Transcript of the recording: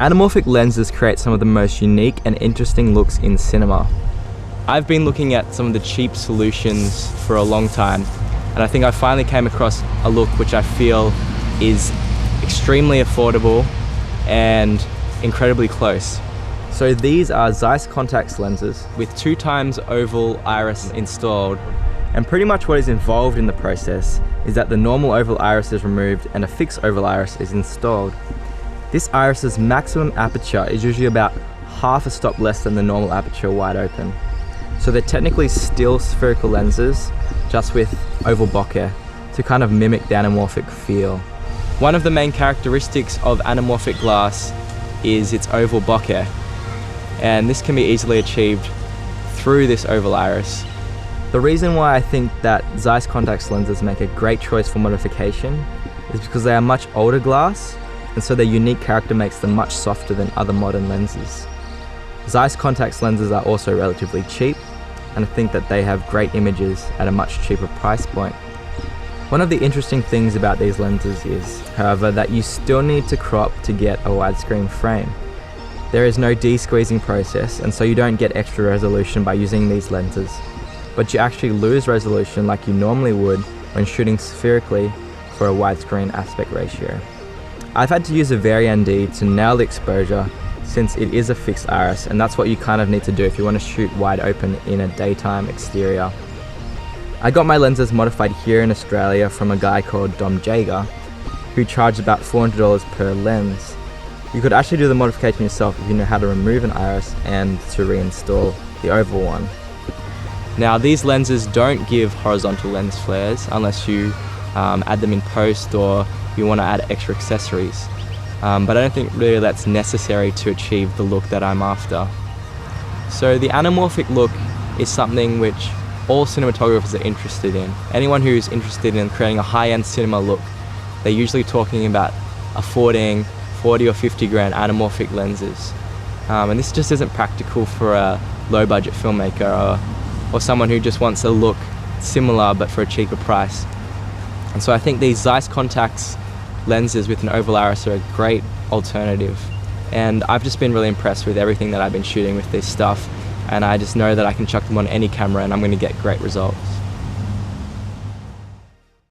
Anamorphic lenses create some of the most unique and interesting looks in cinema. I've been looking at some of the cheap solutions for a long time, and I think I finally came across a look which I feel is extremely affordable and incredibly close. So these are Zeiss Contax lenses with 2x oval iris installed, and pretty much what is involved in the process is that the normal oval iris is removed and a fixed oval iris is installed. This iris's maximum aperture is usually about half a stop less than the normal aperture wide open. So they're technically still spherical lenses, just with oval bokeh to kind of mimic the anamorphic feel. One of the main characteristics of anamorphic glass is its oval bokeh, and this can be easily achieved through this oval iris. The reason why I think that Zeiss Contax lenses make a great choice for modification is because they are much older glass, and so their unique character makes them much softer than other modern lenses. Zeiss Contax lenses are also relatively cheap, and I think that they have great images at a much cheaper price point. One of the interesting things about these lenses is, however, that you still need to crop to get a widescreen frame. There is no de-squeezing process, and so you don't get extra resolution by using these lenses, but you actually lose resolution like you normally would when shooting spherically for a widescreen aspect ratio. I've had to use a Vari-ND to nail the exposure since it is a fixed iris, and that's what you kind of need to do if you want to shoot wide open in a daytime exterior. I got my lenses modified here in Australia from a guy called Dom Jager, who charged about $400 per lens. You could actually do the modification yourself if you know how to remove an iris and to reinstall the oval one. Now these lenses don't give horizontal lens flares unless you add them in post or you want to add extra accessories. But I don't think really that's necessary to achieve the look that I'm after. So the anamorphic look is something which all cinematographers are interested in. Anyone who's interested in creating a high-end cinema look, they're usually talking about affording 40 or 50 grand anamorphic lenses. And this just isn't practical for a low-budget filmmaker or someone who just wants a look similar but for a cheaper price. And so I think these Zeiss Contax lenses with an oval iris are a great alternative. And I've just been really impressed with everything that I've been shooting with this stuff, and I just know that I can chuck them on any camera and I'm going to get great results.